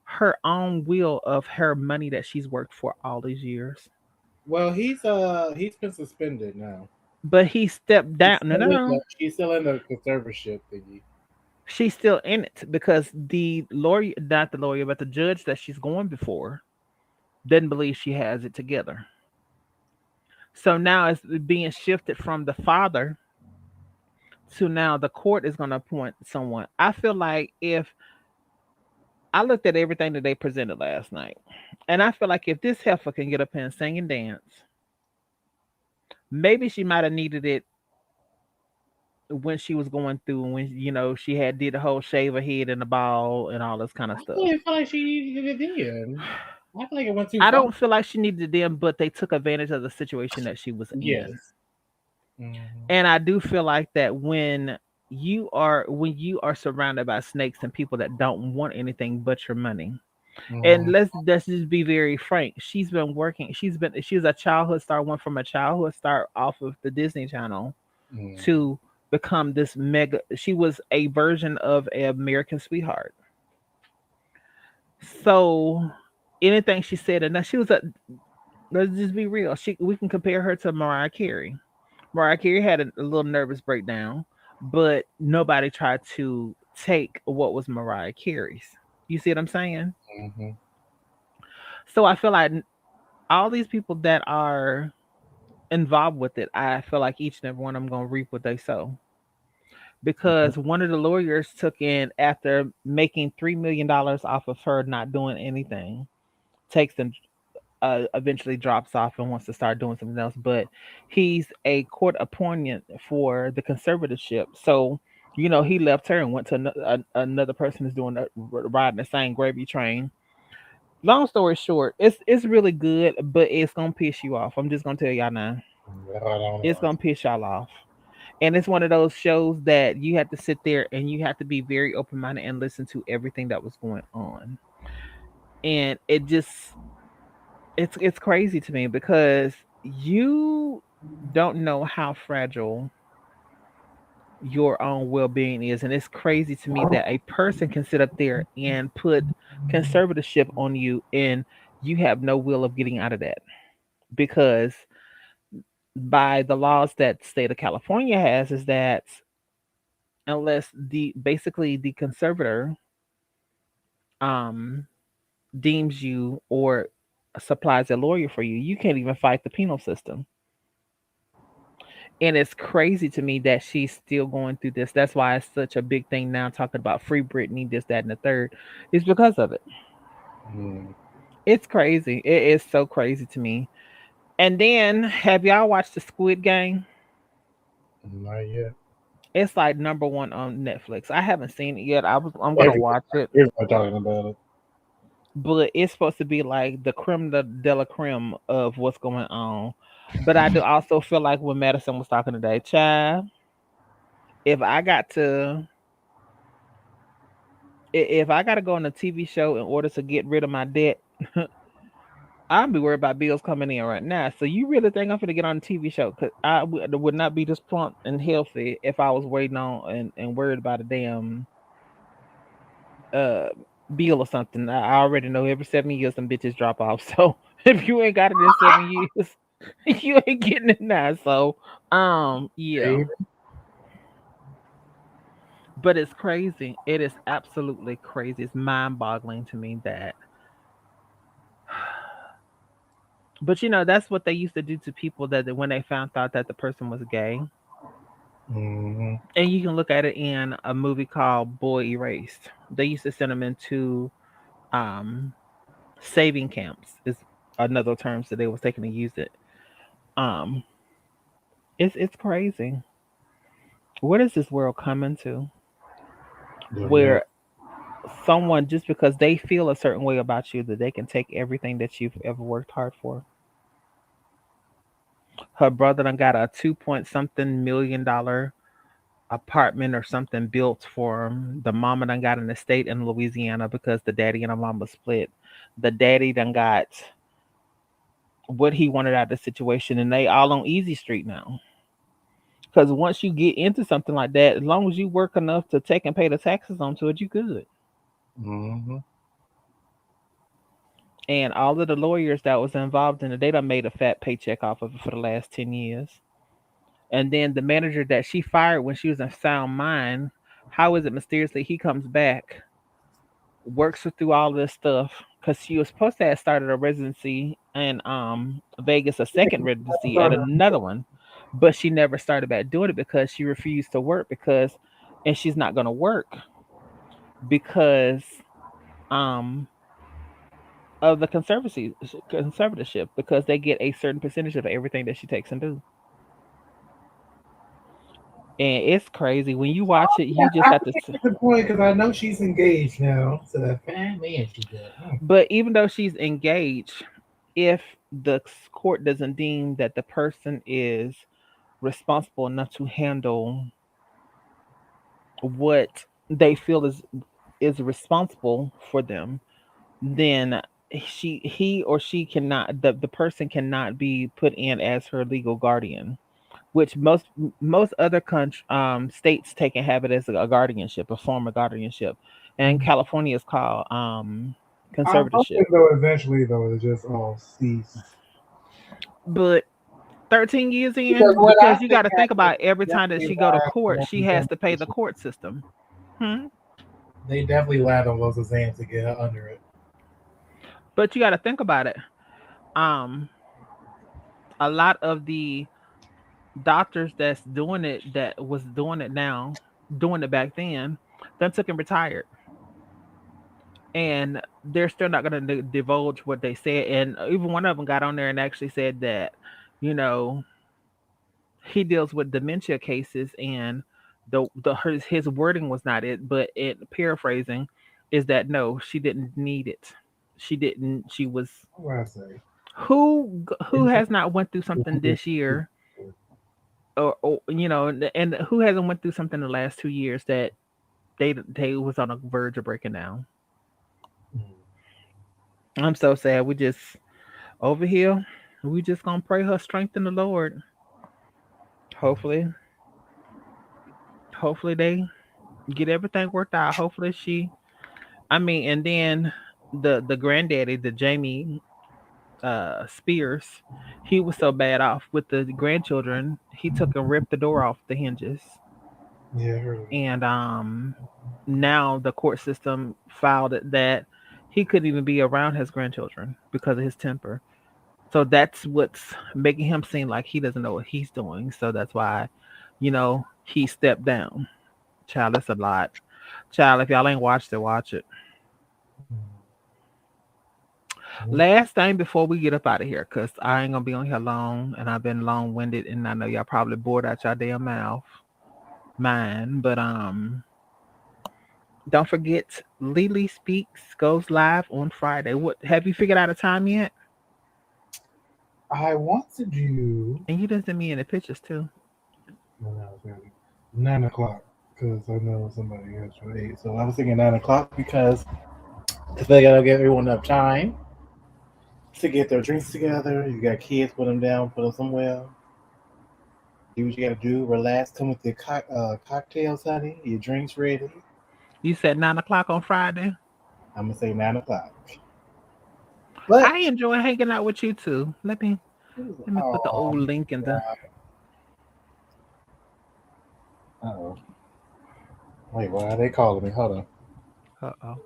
her own will of her money that she's worked for all these years. Well, he's been suspended now. But he stepped down. No, no, no. She's still in the conservatorship thingy. She's still in it because the lawyer, not the lawyer, but the judge that she's going before doesn't believe she has it together. So now it's being shifted from the father to now the court is going to appoint someone. I feel like if I looked at everything that they presented last night, and I feel like if this heifer can get up here and sing and dance, maybe she might have needed it when she was going through when she had did the whole shave her head and the ball and all this kind of I stuff. really feel like she needed it then. I feel like it went too I far. don't feel like she needed them, but they took advantage of the situation that she was in. Yes. Mhm. And I do feel like that when you are surrounded by snakes and people that don't want anything but your money. And Mhm. let's just be very frank. She's been working. She's a childhood star. Went from a childhood star off of the Disney Channel Mhm. to become this mega. She was a version of an American Sweetheart. So anything she said, and now she was a. Let's just be real. We can compare her to Mariah Carey. Mariah Carey had a little nervous breakdown, but nobody tried to take what was Mariah Carey's. You see what I'm saying? Mhm. So I feel like all these people that are involved with it, I feel like each and every one of them gonna reap what they sow. Because one of the lawyers took in after making $3 million off of her not doing anything, takes and eventually drops off and wants to start doing something else. But he's a court appointment for the conservatorship. So he left her and went to another person who's doing riding the same gravy train. Long story short, it's really good, but it's gonna piss you off. I'm just gonna tell y'all now. I don't It's know. gonna piss y'all off. And it's one of those shows that you have to sit there and you have to be very open minded and listen to everything that was going on. And it's crazy to me because you don't know how fragile your own well-being is, and it's crazy to me that a person can sit up there and put conservatorship on you and you have no will of getting out of that, because by the laws that state of California has is that unless the basically the conservator um deems you or supplies a lawyer for you, you can't even fight the penal system. And it's crazy to me that she's still going through this. That's why it's such a big thing now, talking about free Britney, this, that, and the third. It's because of it. Mm, It's crazy. It is so crazy to me. And then, have y'all watched the Squid Game? not yet. It's like number one on Netflix. I haven't seen it yet. I'm gonna Everybody, watch it, everybody talking about it. but it's supposed to be like the de la creme of what's going on. But I do also feel like when Madison was talking today, child, if I got to if I got to go on a TV show in order to get rid of my debt, I'd be worried about bills coming in right now. So you really think I'm gonna get on a TV show? Because would not be this plump and healthy if I was waiting on and worried about a damn uh bill or something. I already know every 7 years some bitches drop off. So if you ain't got it in 7 years, you ain't getting it now. So yeah. Baby. But it's crazy. It is absolutely crazy. It's mind boggling to me that but that's what they used to do to people that when they found out that the person was gay. Mm-hmm. And you can look at it in a movie called Boy Erased. They used to send them into um saving camps is another term that they was taking to use it. Um it's crazy. What is this world coming to? Don't know. Where someone just because they feel a certain way about you that they can take everything that you've ever worked hard for. Her brother done got a 2 point something $1 million apartment or something built for him. The mama done got an estate in Louisiana because the daddy and the mama split. The daddy done got what he wanted out of the situation, and they all on easy street now. Because once you get into something like that, as long as you work enough to take and pay the taxes onto it, you good. Mm-hmm. And all of the lawyers that was involved in it, they done made a fat paycheck off of it for the last 10 years. And then the manager that she fired when she was in sound mind, how is it mysteriously he comes back, works her through all this stuff because she was supposed to have started a residency in Vegas, a second residency at another one, but she never started back doing it because she refused to work because, and she's not going to work because um of the conservatorship because they get a certain percentage of everything that she takes and do. And it's crazy when you watch it. Yeah, You just I have to. think that's the point because I know she's engaged now to that fine man she got. But even though she's engaged, if the court doesn't deem that the person is responsible enough to handle what they feel is responsible for them, then he or she cannot the person cannot be put in as her legal guardian, which most other states take and have it as a guardianship, a form of guardianship, and California is called I'm conservatorship. hoping though eventually though it just all cease. But 13 years Because in, what I because you got think to think happens about every time that definitely she go to lies court, on she has exam to pay the petition. court system. Hmm? They definitely lied on those exams to get her under it. But you got to think about it. Um, a lot of the doctors that's doing it, that was doing it now, doing it back then, then took and retired. and they're still not going to divulge what they said. And even one of them got on there and actually said that, you know, he deals with dementia cases, and his wording was not it, but it paraphrasing is that no, she didn't need it. She didn't. She was What I say? who has not went through something this year, or you know, and who hasn't went through something the last 2 years that they was on a verge of breaking down. I'm so sad. We just over here. We just gonna pray her strength in the Lord. Hopefully, hopefully they get everything worked out. Hopefully she. I mean, and then the granddaddy, the Jamie Spears, he was so bad off with the grandchildren. He took and ripped the door off the hinges, Yeah, I heard of it. and now the court system filed it that he couldn't even be around his grandchildren because of his temper. So that's what's making him seem like he doesn't know what he's doing. So that's why, he stepped down. Child, that's a lot. Child, if y'all ain't watched it, watch it. Last thing before we get up out of here, because I ain't gonna be on here long, and I've been long winded, and I know y'all probably bored out your damn mine. But don't forget, Lily Speaks goes live on Friday. What have you figured out a time yet? I want to do And you didn't send me any pictures too. when I was ready 9 o'clock because I know somebody else for 8. So I was thinking 9 o'clock because I feel like I will give everyone enough time to get their drinks together. You got kids, put them down, put them somewhere. Do what you got to do. Relax. Come with your cocktails, honey. Your drinks ready. You said 9 o'clock on Friday. I'm gonna say 9 o'clock. But I enjoy hanging out with you too. Let me put the oh, old link in the. oh. Wait, why are they calling me? Hold on. Uh-oh.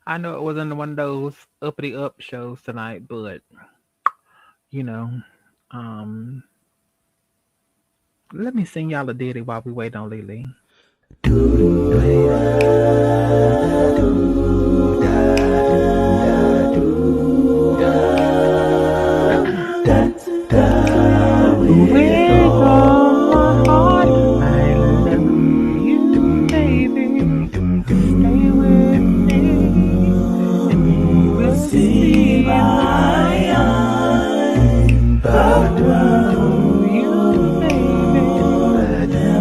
I know it wasn't one of those uppity up shows tonight, but you know, um, let me sing y'all a ditty while we wait on Lily. With all my heart, I love you, baby. Stay with me, and you will see my eyes. I love you, baby.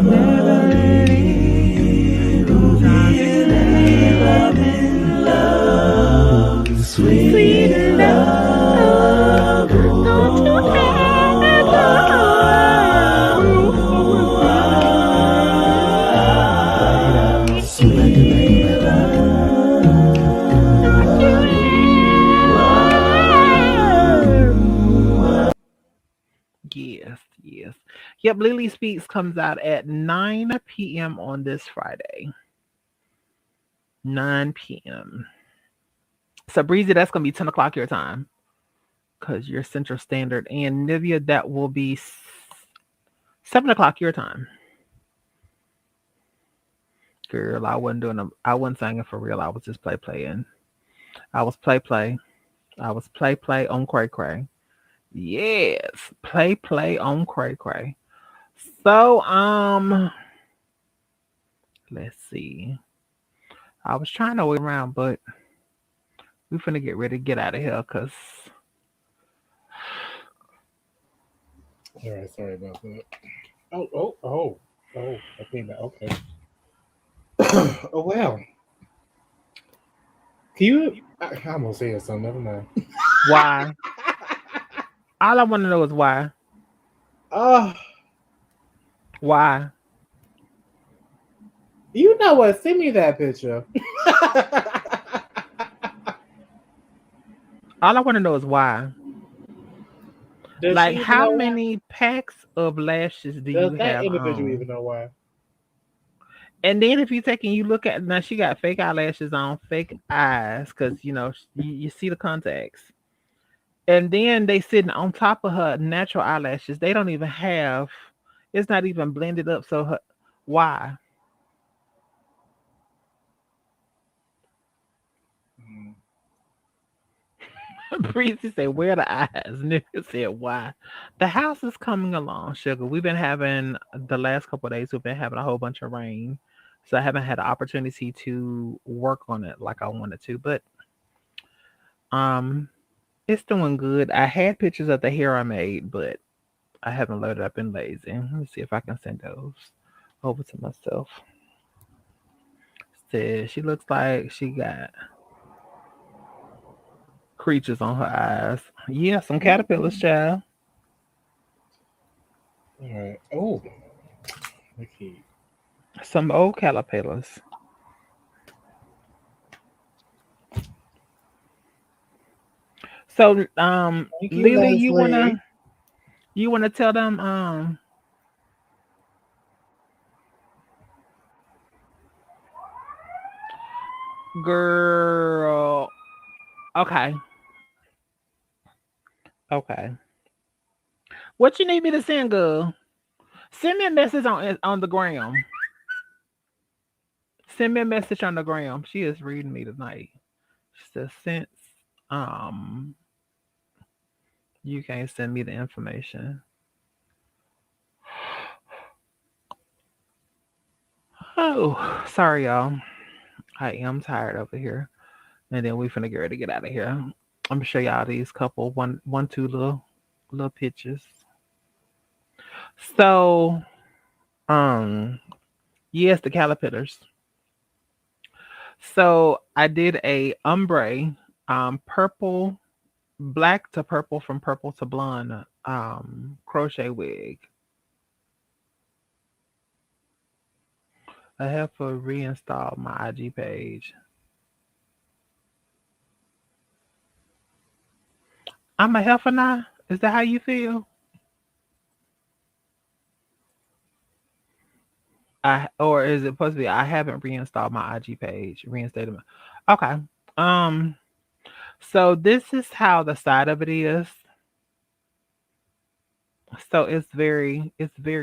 Never leave. 'Cause I'm in love, sweet love. Don't you Yes, yes. Yep, Lily Speaks comes out at 9 p.m. on this Friday. 9 p.m. So, Breezy, that's going to be 10 o'clock your time because you're Central Standard. And Nivea, that will be 7 o'clock your time. Girl, I wasn't singing for real. I was just playing. I was play. I was play on Cray Cray. Yes, play on Cray Cray. So, let's see. I was trying to wait around, but we finna get ready to get out of here, cause All right, sorry about that. Oh! I came back. Okay. Oh well. Can you? I almost said something. Never mind. why? All I want to know is why. Oh, Why? you know what? Send me that picture. All I want to know is why. Does she Like, even how know why? many packs of lashes do Does you that have individual on? even know why? And then if you take and you look at now, she got fake eyelashes on, fake eyes, cause you see the contacts. And then they sitting on top of her natural eyelashes. They don't even have. It's not even blended up. So her, why? Mm. Breezy said, "Where the eyes?" Nigga said, "Why?" The house is coming along, sugar. We've been having the last couple of days. We've been having a whole bunch of rain, so I haven't had the opportunity to work on it like I wanted to. But um, it's doing good. I had pictures of the hair I made, but I haven't loaded up and lazy. Let me see if I can send those over to myself. Said she looks like she got creatures on her eyes. Yeah, some caterpillars, child. All right. Oh, okay. Some old caterpillars. So, Thank you, Lily, Leslie. you wanna tell them, girl. Okay, okay. What you need me to send, girl? Send me a message on the gram. Send me a message on the gram. She is reading me tonight. She says, since um you can't send me the information. Oh, sorry, y'all. I am tired over here. And then we finna get ready to get out of here. I'm gonna show y'all these couple two little pictures. So, um, yes, the caterpillars. So I did a ombre, purple, black to purple from purple to blonde, crochet wig. I have to reinstall my IG page. I'm a heifer now. Is that how you feel? I or is it supposed to be I haven't reinstalled my IG page? Reinstated my okay. Um so this is how the side of it is. So it's very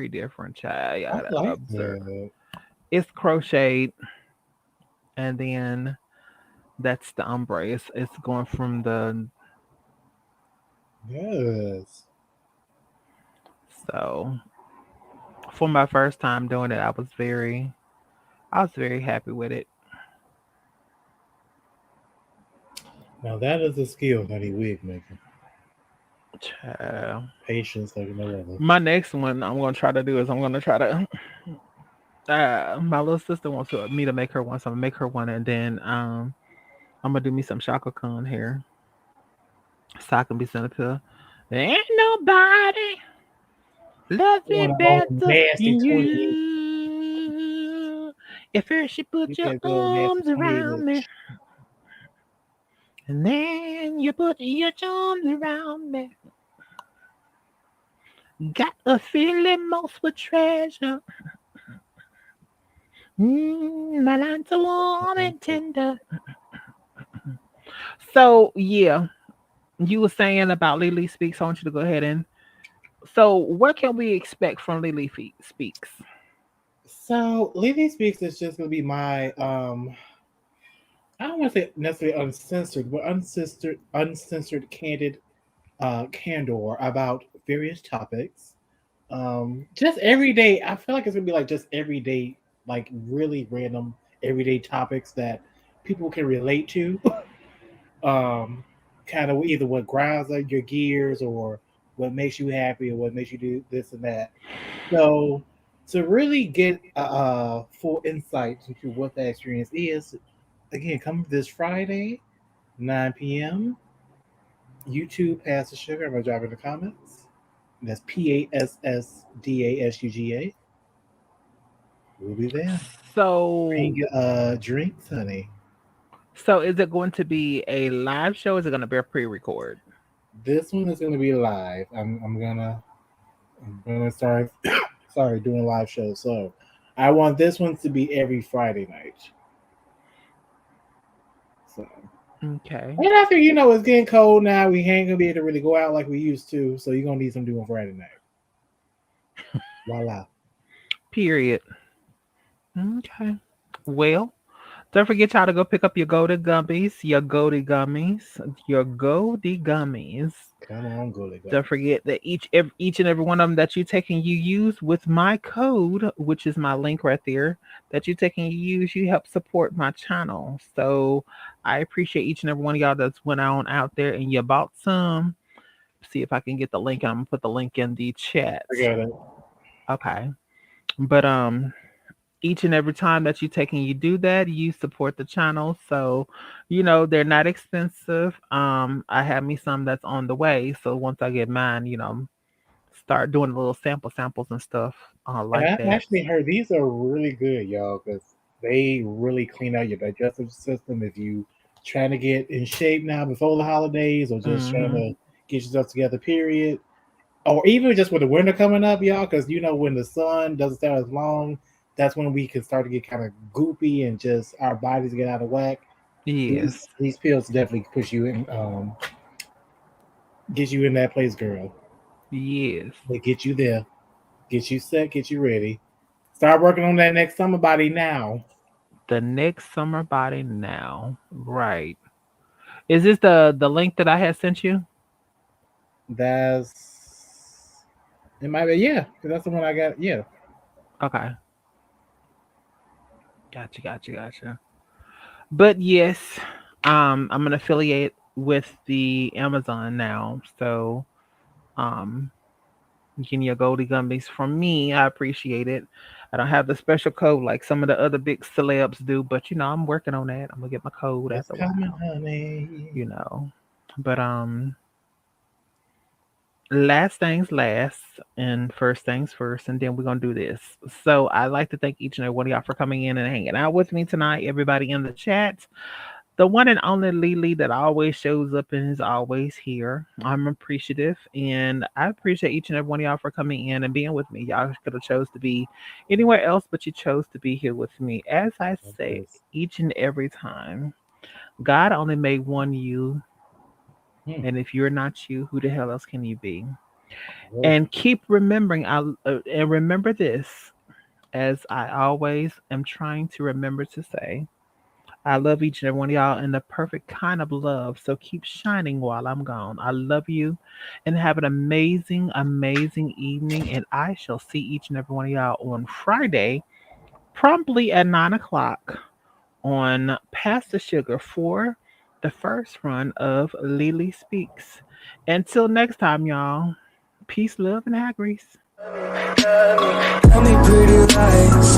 different, child. You I gotta like observe. that. It's crocheted and then that's the ombre. It's going from the Yes. so for my first time doing it, I was very happy with it. Now that is a skill, honey, wig making. Child. Patience like no other. My next one I'm gonna try to do is I'm gonna try to my little sister wants me to make her one, so I'm gonna make her one, and then I'm gonna do me some Shaka Khan hair, so I can be sent to her. There ain't nobody loves You me want to better own than nasty 28. you. If first you put You your got good old nasty arms 28 around me, itch. and then you put your arms around me, got a feeling most for treasure. My line's so warm and tender. So yeah, you were saying about Lily Speaks. I want you to go ahead and so what can we expect from Speaks? So Lady Speaks is just gonna be my I don't want to say necessarily uncensored, but uncensored candid candor about various topics. Just every day. I feel like it's gonna be like just everyday, like really random everyday topics that people can relate to. um, Kind of either what grinds like your gears or what makes you happy or what makes you do this and that. So to really get full insight into what that experience is, again, come this Friday, 9 p.m. YouTube Pass the Sugar. I'm gonna drop in the comments. That's PASSDASUGA. We'll be there. So Bring your drinks, honey. so is it going to be a live show? Is it going to be a pre-record? This one is gonna be live. I'm gonna start sorry doing live shows. So I want this one to be every Friday night. So Okay. And after it's getting cold now, we ain't gonna be able to really go out like we used to. So you're gonna need some doing Friday night. Voila. Period. Okay. Well, don't forget y'all to go pick up your golden gummies, your Goldie gummies. Come on, go go. Don't forget that each and every one of them that you take and you use with my code, which is my link right there, that you take and you use, you help support my channel. So I appreciate each and every one of y'all that's went on out there and you bought some. See if I can get the link. I'm gonna put the link in the chat. I got it. Okay. But each and every time that you take and you do that, you support the channel. So, they're not expensive. I have me some that's on the way. So once I get mine, start doing little samples and stuff And like I that. actually heard these are really good, y'all, because they really clean out your digestive system. If you trying to get in shape now before the holidays, or just trying Hmm. to get yourself together, period, or even just with the winter coming up, y'all, because when the sun doesn't stay as long, that's when we can start to get kind of goopy and just our bodies get out of whack. These Yes. these pills definitely push you in, get you in that place, girl. Yes. They get you there, get you set, get you ready. Start working on that next summer body now. The next summer body now. Right. Is this the link that I had sent you? That's it. Might be, yeah, 'cause that's the one I got. Yeah, Okay. Gotcha. But yes, I'm an affiliate with the Amazon now. So um getting your Goldie Gummies from me. I appreciate it. I don't have the special code like some of the other big celebs do, but I'm working on that. I'm gonna get my code it's after a coming, while, honey. you know. But last things last and first things first, and then we're gonna do this. So I'd like to thank each and every one of y'all for coming in and hanging out with me tonight, everybody in the chat. The one and only Lily that always shows up and is always here. I'm appreciative, and I appreciate each and every one of y'all for coming in and being with me. Y'all could have chose to be anywhere else, but you chose to be here with me. As I say Yes. each and every time, God only made one you, Hmm. and if you're not you, who the hell else can you be? Word. And keep remembering, and remember this, as I always am trying to remember to say. I love each and every one of y'all in the perfect kind of love. So keep shining while I'm gone. I love you and have an amazing, amazing evening. And I shall see each and every one of y'all on Friday, promptly at 9 o'clock on Pass the Sugar for the first run of Lily Speaks. Until next time, y'all, peace, love, and hair grease. Tell me pretty lies.